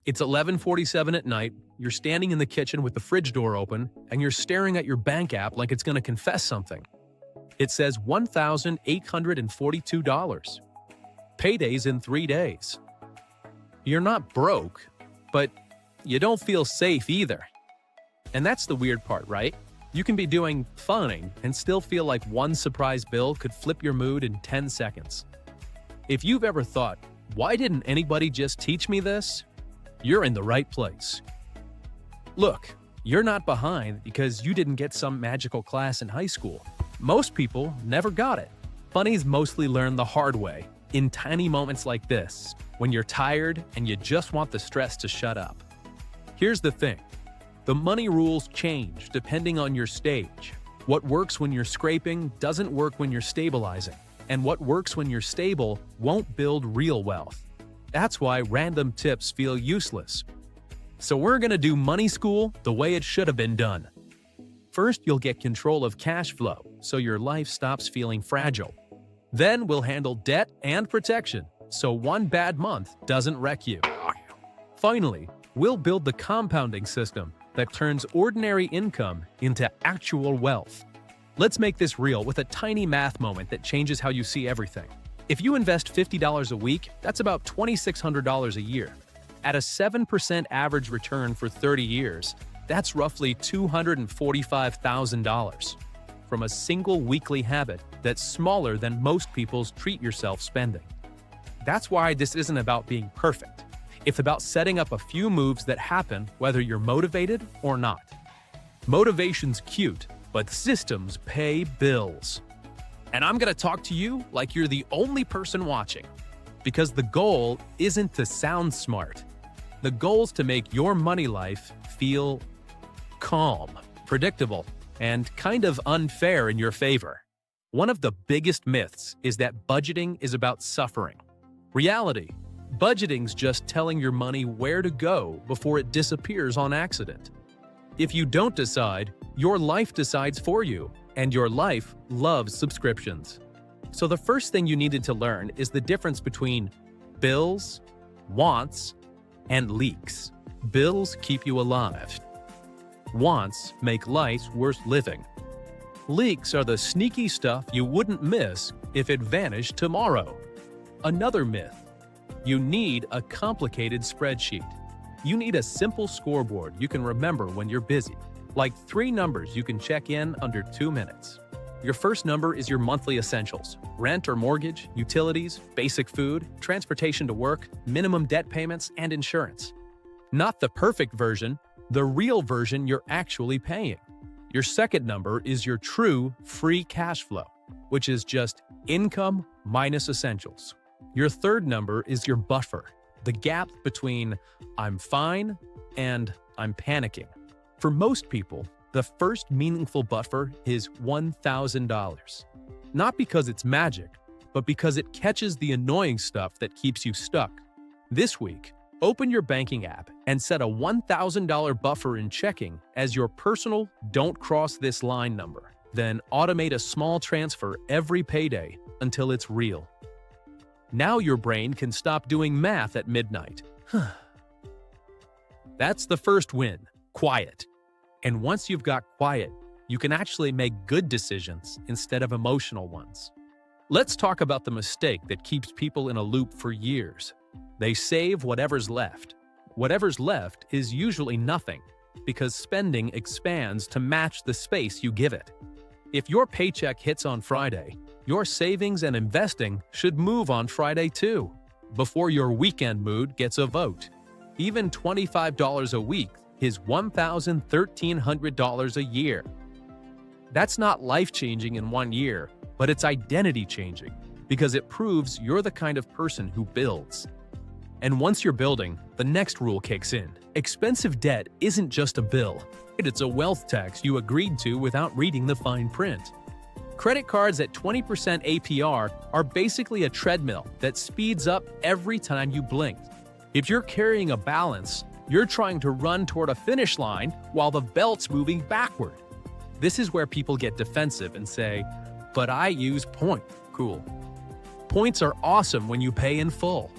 It's 11:47 at night, you're standing in the kitchen with the fridge door open, and you're staring at your bank app like it's going to confess something. It says $1,842. Payday's in 3 days. You're not broke, but you don't feel safe either. And that's the weird part, right? You can be doing fine and still feel like one surprise bill could flip your mood in 10 seconds. If you've ever thought, why didn't anybody just teach me this? You're in the right place. Look, you're not behind because you didn't get some magical class in high school. Most people never got it. Bunnies mostly learn the hard way, in tiny moments like this, when you're tired and you just want the stress to shut up. Here's the thing. The money rules change depending on your stage. What works when you're scraping doesn't work when you're stabilizing, and what works when you're stable won't build real wealth. That's why random tips feel useless. So we're gonna do money school the way it should have been done. First, you'll get control of cash flow, so your life stops feeling fragile. Then we'll handle debt and protection, so one bad month doesn't wreck you. Finally, we'll build the compounding system that turns ordinary income into actual wealth. Let's make this real with a tiny math moment that changes how you see everything. If you invest $50 a week, that's about $2,600 a year. At a 7% average return for 30 years, that's roughly $245,000 from a single weekly habit that's smaller than most people's treat yourself spending. That's why this isn't about being perfect. It's about setting up a few moves that happen whether you're motivated or not. Motivation's cute, but systems pay bills. And I'm gonna talk to you like you're the only person watching. Because the goal isn't to sound smart. The goal's to make your money life feel calm, predictable, and kind of unfair in your favor. One of the biggest myths is that budgeting is about suffering. Reality, budgeting's just telling your money where to go before it disappears on accident. If you don't decide, your life decides for you, and your life loves subscriptions. So the first thing you needed to learn is the difference between bills, wants, and leaks. Bills keep you alive. Wants make life worth living. Leaks are the sneaky stuff you wouldn't miss if it vanished tomorrow. Another myth. You need a complicated spreadsheet. You need a simple scoreboard you can remember when you're busy. Like 3 numbers you can check in under 2 minutes. Your first number is your monthly essentials: rent or mortgage, utilities, basic food, transportation to work, minimum debt payments, and insurance. Not the perfect version, the real version you're actually paying. Your second number is your true free cash flow, which is just income minus essentials. Your third number is your buffer, the gap between I'm fine and I'm panicking. For most people, the first meaningful buffer is $1,000. Not because it's magic, but because it catches the annoying stuff that keeps you stuck. This week, open your banking app and set a $1,000 buffer in checking as your personal "don't cross this line" number. Then automate a small transfer every payday until it's real. Now your brain can stop doing math at midnight. That's the first win, quiet. And once you've got quiet, you can actually make good decisions instead of emotional ones. Let's talk about the mistake that keeps people in a loop for years. They save whatever's left. Whatever's left is usually nothing, because spending expands to match the space you give it. If your paycheck hits on Friday, your savings and investing should move on Friday too, before your weekend mood gets a vote. Even $25 a week is $1,300 a year. That's not life-changing in 1 year, but it's identity-changing, because it proves you're the kind of person who builds. And once you're building, the next rule kicks in. Expensive debt isn't just a bill. It's a wealth tax you agreed to without reading the fine print. Credit cards at 20% APR are basically a treadmill that speeds up every time you blink. If you're carrying a balance, you're trying to run toward a finish line while the belt's moving backward. This is where people get defensive and say, "But I use points." Cool. Points are awesome when you pay in full.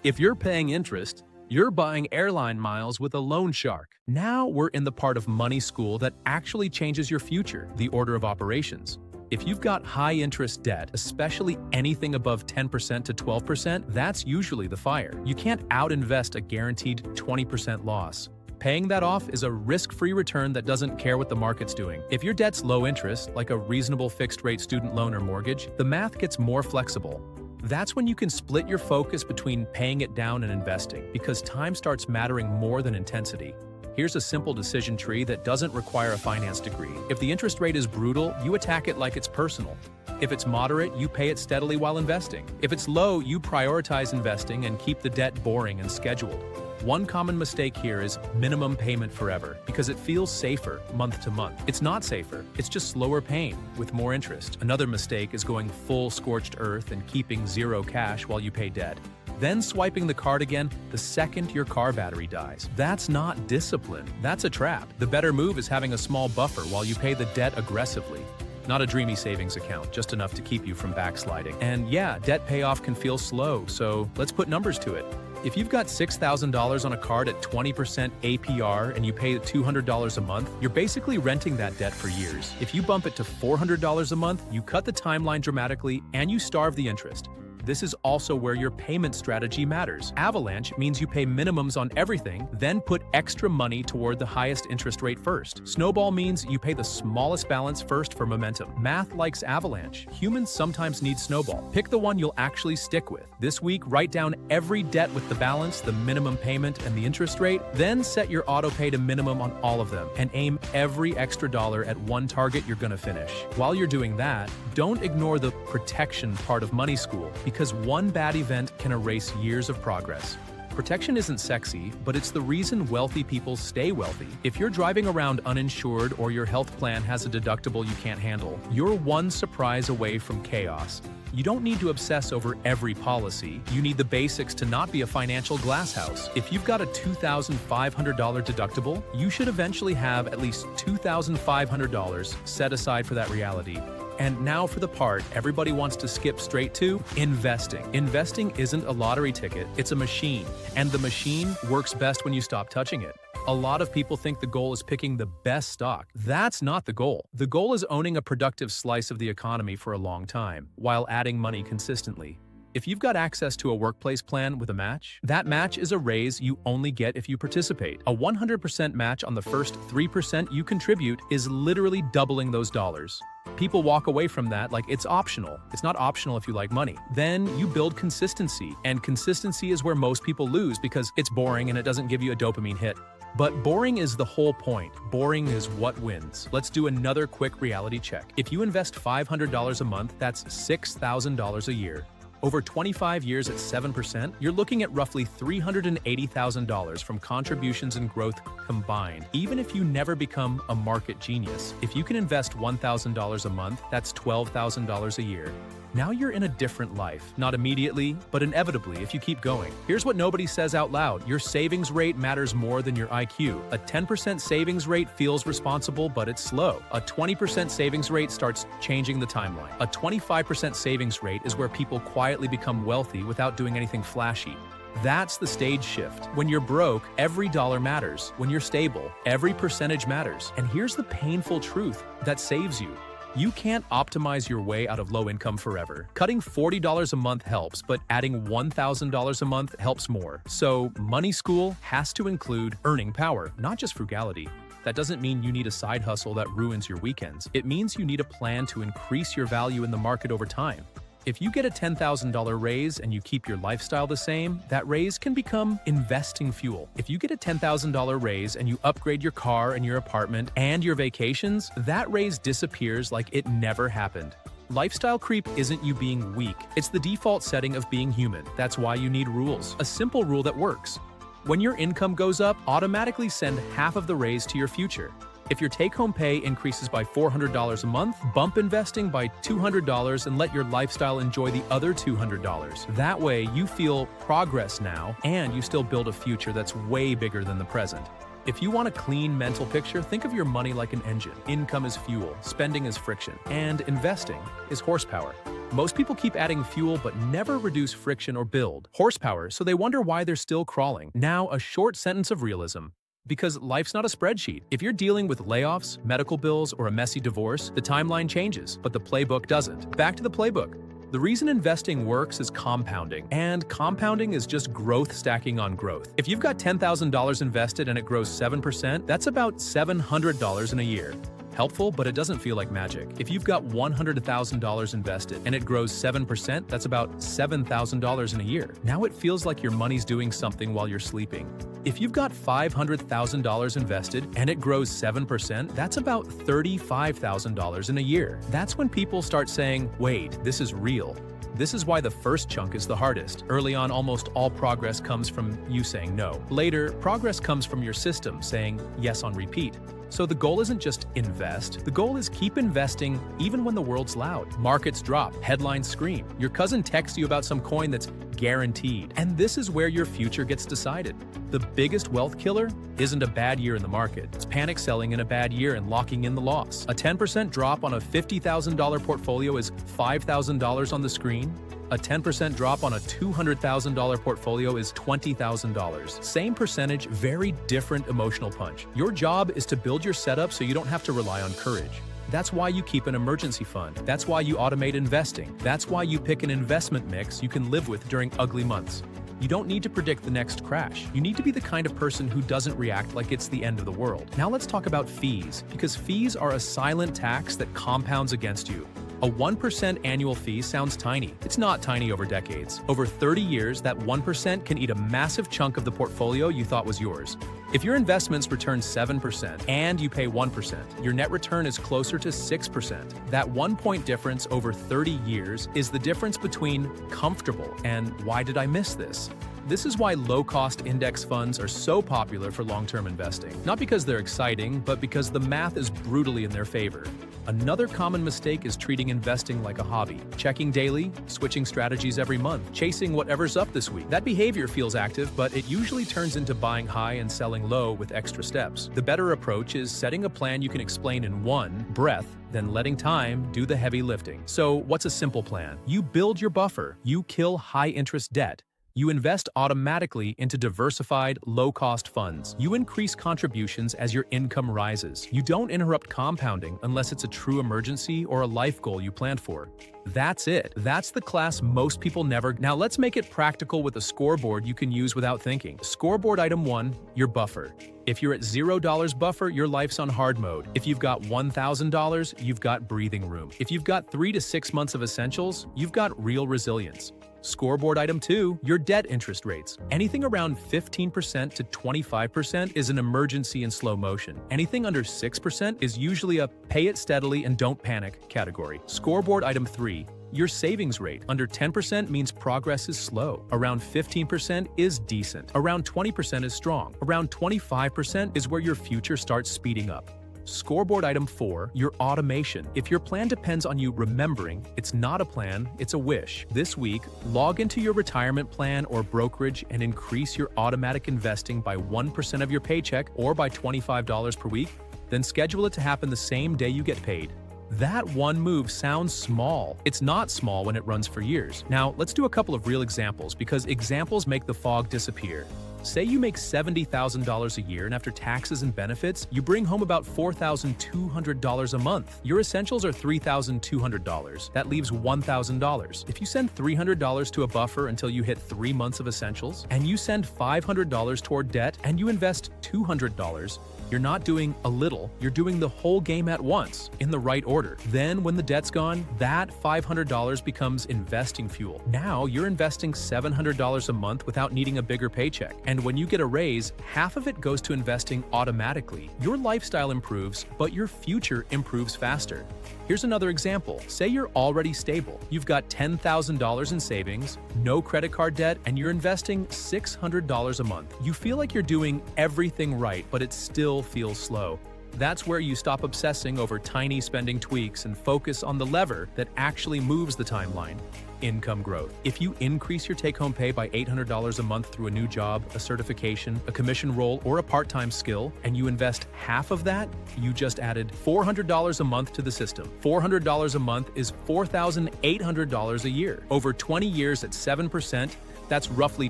If you're paying interest, You're buying airline miles with a loan shark. Now we're in the part of money school that actually changes your future, the order of operations. If you've got high-interest debt, especially anything above 10% to 12%, that's usually the fire. You can't out-invest a guaranteed 20% loss. Paying that off is a risk-free return that doesn't care what the market's doing. If your debt's low interest, like a reasonable fixed-rate student loan or mortgage, the math gets more flexible. That's when you can split your focus between paying it down and investing, because time starts mattering more than intensity. Here's a simple decision tree that doesn't require a finance degree. If the interest rate is brutal, you attack it like it's personal. If it's moderate, you pay it steadily while investing. If it's low, you prioritize investing and keep the debt boring and scheduled. One common mistake here is minimum payment forever, because it feels safer month to month. It's not safer, it's just slower paying with more interest. Another mistake is going full scorched earth and keeping zero cash while you pay debt. Then swiping the card again the second your car battery dies. That's not discipline, that's a trap. The better move is having a small buffer while you pay the debt aggressively. Not a dreamy savings account, just enough to keep you from backsliding. And yeah, debt payoff can feel slow, so let's put numbers to it. If you've got $6,000 on a card at 20% APR and you pay $200 a month, you're basically renting that debt for years. If you bump it to $400 a month, you cut the timeline dramatically and you starve the interest. This is also where your payment strategy matters. Avalanche means you pay minimums on everything, then put extra money toward the highest interest rate first. Snowball means you pay the smallest balance first for momentum. Math likes Avalanche. Humans sometimes need Snowball. Pick the one you'll actually stick with. This week, write down every debt with the balance, the minimum payment, and the interest rate. Then set your auto pay to minimum on all of them and aim every extra dollar at one target you're gonna finish. While you're doing that, don't ignore the protection part of money school, because one bad event can erase years of progress. Protection isn't sexy, but it's the reason wealthy people stay wealthy. If you're driving around uninsured or your health plan has a deductible you can't handle, you're one surprise away from chaos. You don't need to obsess over every policy. You need the basics to not be a financial glasshouse. If you've got a $2,500 deductible, you should eventually have at least $2,500 set aside for that reality. And now for the part everybody wants to skip straight to, investing. Investing isn't a lottery ticket, it's a machine. And the machine works best when you stop touching it. A lot of people think the goal is picking the best stock. That's not the goal. The goal is owning a productive slice of the economy for a long time, while adding money consistently. If you've got access to a workplace plan with a match, that match is a raise you only get if you participate. A 100% match on the first 3% you contribute is literally doubling those dollars. People walk away from that like it's optional. It's not optional if you like money. Then you build consistency, and consistency is where most people lose because it's boring and it doesn't give you a dopamine hit. But boring is the whole point. Boring is what wins. Let's do another quick reality check. If you invest $500 a month, that's $6,000 a year. Over 25 years at 7%, you're looking at roughly $380,000 from contributions and growth combined, even if you never become a market genius. If you can invest $1,000 a month, that's $12,000 a year. Now you're in a different life. Not immediately, but inevitably if you keep going. Here's what nobody says out loud. Your savings rate matters more than your IQ. A 10% savings rate feels responsible, but it's slow. A 20% savings rate starts changing the timeline. A 25% savings rate is where people quietly become wealthy without doing anything flashy. That's the stage shift. When you're broke, every dollar matters. When you're stable, every percentage matters. And here's the painful truth that saves you. You can't optimize your way out of low income forever. Cutting $40 a month helps, but adding $1,000 a month helps more. So, money school has to include earning power, not just frugality. That doesn't mean you need a side hustle that ruins your weekends. It means you need a plan to increase your value in the market over time. If you get a $10,000 raise and you keep your lifestyle the same, that raise can become investing fuel. If you get a $10,000 raise and you upgrade your car and your apartment and your vacations, that raise disappears like it never happened. Lifestyle creep isn't you being weak. It's the default setting of being human. That's why you need rules. A simple rule that works. When your income goes up, automatically send half of the raise to your future. If your take-home pay increases by $400 a month, bump investing by $200 and let your lifestyle enjoy the other $200. That way, you feel progress now, and you still build a future that's way bigger than the present. If you want a clean mental picture, think of your money like an engine. Income is fuel, spending is friction, and investing is horsepower. Most people keep adding fuel but never reduce friction or build horsepower, so they wonder why they're still crawling. Now, a short sentence of realism. Because life's not a spreadsheet. If you're dealing with layoffs, medical bills, or a messy divorce, the timeline changes, but the playbook doesn't. Back to the playbook. The reason investing works is compounding, and compounding is just growth stacking on growth. If you've got $10,000 invested and it grows 7%, that's about $700 in a year. Helpful, but it doesn't feel like magic. If you've got $100,000 invested and it grows 7%, that's about $7,000 in a year. Now it feels like your money's doing something while you're sleeping. If you've got $500,000 invested and it grows 7%, that's about $35,000 in a year. That's when people start saying, wait, this is real. This is why the first chunk is the hardest. Early on, almost all progress comes from you saying no. Later, progress comes from your system saying yes on repeat. So the goal isn't just invest. The goal is keep investing even when the world's loud. Markets drop, headlines scream. Your cousin texts you about some coin that's guaranteed. And this is where your future gets decided. The biggest wealth killer isn't a bad year in the market. It's panic selling in a bad year and locking in the loss. A 10% drop on a $50,000 portfolio is $5,000 on the screen. A 10% drop on a $200,000 portfolio is $20,000. Same percentage, very different emotional punch. Your job is to build your setup so you don't have to rely on courage. That's why you keep an emergency fund. That's why you automate investing. That's why you pick an investment mix you can live with during ugly months. You don't need to predict the next crash. You need to be the kind of person who doesn't react like it's the end of the world. Now let's talk about fees, because fees are a silent tax that compounds against you. A 1% annual fee sounds tiny. It's not tiny over decades. Over 30 years, that 1% can eat a massive chunk of the portfolio you thought was yours. If your investments return 7% and you pay 1%, your net return is closer to 6%. That 1 point difference over 30 years is the difference between comfortable and why did I miss this? This is why low-cost index funds are so popular for long-term investing. Not because they're exciting, but because the math is brutally in their favor. Another common mistake is treating investing like a hobby. Checking daily, switching strategies every month, chasing whatever's up this week. That behavior feels active, but it usually turns into buying high and selling low with extra steps. The better approach is setting a plan you can explain in one breath, then letting time do the heavy lifting. So what's a simple plan? You build your buffer. You kill high-interest debt. You invest automatically into diversified, low-cost funds. You increase contributions as your income rises. You don't interrupt compounding unless it's a true emergency or a life goal you planned for. That's it. That's the class most people never. Now let's make it practical with a scoreboard you can use without thinking. Scoreboard item 1, your buffer. If you're at $0 buffer, your life's on hard mode. If you've got $1,000, you've got breathing room. If you've got 3 to 6 months of essentials, you've got real resilience. Scoreboard item 2, your debt interest rates. Anything around 15% to 25% is an emergency in slow motion. Anything under 6% is usually a pay it steadily and don't panic category. Scoreboard item 3, your savings rate. Under 10% means progress is slow. Around 15% is decent. Around 20% is strong. Around 25% is where your future starts speeding up. Scoreboard item 4, your automation. If your plan depends on you remembering, it's not a plan, it's a wish. This week, log into your retirement plan or brokerage and increase your automatic investing by 1% of your paycheck or by $25 per week, then schedule it to happen the same day you get paid. That one move sounds small. It's not small when it runs for years. Now, let's do a couple of real examples because examples make the fog disappear. Say you make $70,000 a year and after taxes and benefits, you bring home about $4,200 a month. Your essentials are $3,200. That leaves $1,000. If you send $300 to a buffer until you hit 3 months of essentials, and you send $500 toward debt and you invest $200, you're not doing a little, you're doing the whole game at once, in the right order. Then when the debt's gone, that $500 becomes investing fuel. Now you're investing $700 a month without needing a bigger paycheck. And when you get a raise, half of it goes to investing automatically. Your lifestyle improves, but your future improves faster. Here's another example. Say you're already stable. You've got $10,000 in savings, no credit card debt, and you're investing $600 a month. You feel like you're doing everything right, but it still feels slow. That's where you stop obsessing over tiny spending tweaks and focus on the lever that actually moves the timeline: income growth. If you increase your take-home pay by $800 a month through a new job, a certification, a commission role, or a part-time skill, and you invest half of that, you just added $400 a month to the system. $400 a month is $4,800 a year. Over 20 years at 7%, that's roughly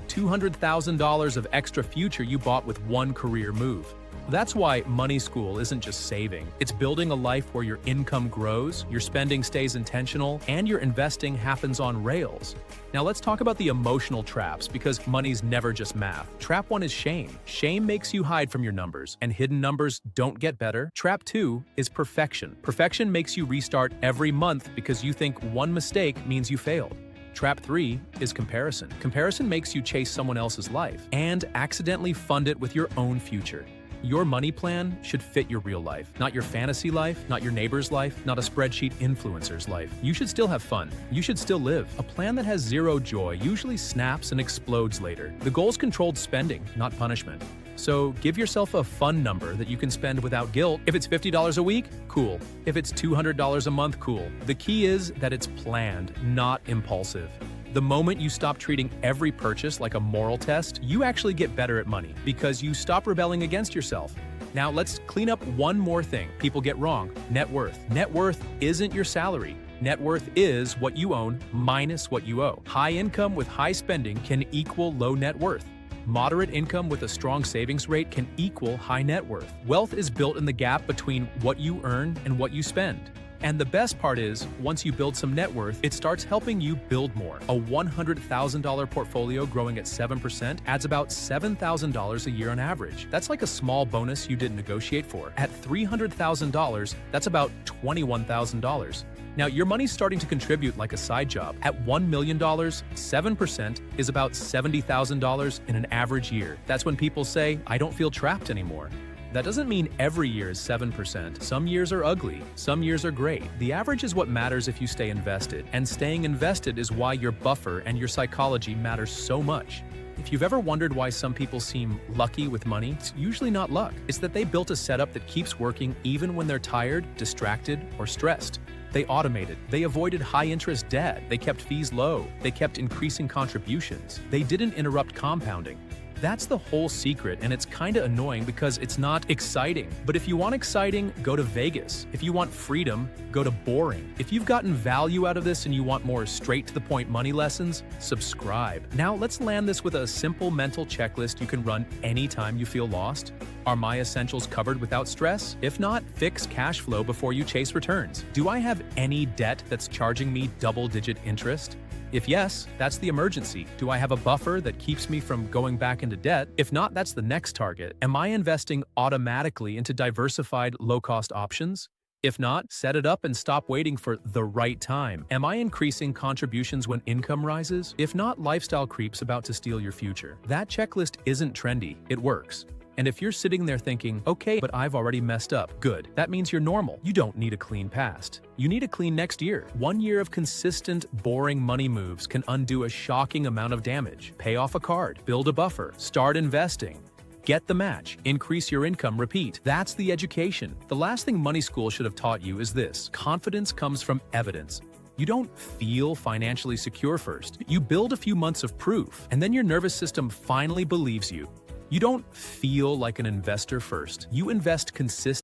$200,000 of extra future you bought with one career move. That's why Money School isn't just saving. It's building a life where your income grows, your spending stays intentional, and your investing happens on rails. Now let's talk about the emotional traps, because money's never just math. Trap 1 is shame. Shame makes you hide from your numbers, and hidden numbers don't get better. Trap 2 is perfection. Perfection makes you restart every month because you think one mistake means you failed. Trap 3 is comparison. Comparison makes you chase someone else's life and accidentally fund it with your own future. Your money plan should fit your real life, not your fantasy life, not your neighbor's life, not a spreadsheet influencer's life. You should still have fun. You should still live. A plan that has zero joy usually snaps and explodes later. The goal's controlled spending, not punishment. So give yourself a fun number that you can spend without guilt. If it's $50 a week, cool. If it's $200 a month, cool. The key is that it's planned, not impulsive. The moment you stop treating every purchase like a moral test, you actually get better at money because you stop rebelling against yourself. Now let's clean up one more thing people get wrong: net worth. Net worth isn't your salary. Net worth is what you own minus what you owe. High income with high spending can equal low net worth. Moderate income with a strong savings rate can equal high net worth. Wealth is built in the gap between what you earn and what you spend. And the best part is, once you build some net worth, it starts helping you build more. A $100,000 portfolio growing at 7% adds about $7,000 a year on average. That's like a small bonus you didn't negotiate for. At $300,000, that's about $21,000. Now, your money's starting to contribute like a side job. At $1 million, 7% is about $70,000 in an average year. That's when people say, "I don't feel trapped anymore." That doesn't mean every year is 7%. Some years are ugly, some years are great. The average is what matters if you stay invested, and staying invested is why your buffer and your psychology matters so much. If you've ever wondered why some people seem lucky with money, it's usually not luck. It's that they built a setup that keeps working even when they're tired, distracted, or stressed. They automated. They avoided high-interest debt. They kept fees low. They kept increasing contributions. They didn't interrupt compounding. That's the whole secret, and it's kinda annoying because it's not exciting. But if you want exciting, go to Vegas. If you want freedom, go to boring. If you've gotten value out of this and you want more straight-to-the-point money lessons, subscribe. Now let's land this with a simple mental checklist you can run anytime you feel lost. Are my essentials covered without stress? If not, fix cash flow before you chase returns. Do I have any debt that's charging me double-digit interest? If yes, that's the emergency. Do I have a buffer that keeps me from going back into debt? If not, that's the next target. Am I investing automatically into diversified, low-cost options? If not, set it up and stop waiting for the right time. Am I increasing contributions when income rises? If not, lifestyle creep's about to steal your future. That checklist isn't trendy, it works. And if you're sitting there thinking, okay, but I've already messed up, good. That means you're normal. You don't need a clean past. You need a clean next year. 1 year of consistent, boring money moves can undo a shocking amount of damage. Pay off a card, build a buffer, start investing. Get the match, increase your income, repeat. That's the education. The last thing Money School should have taught you is this: confidence comes from evidence. You don't feel financially secure first. You build a few months of proof, and then your nervous system finally believes you. You don't feel like an investor first. You invest consistently.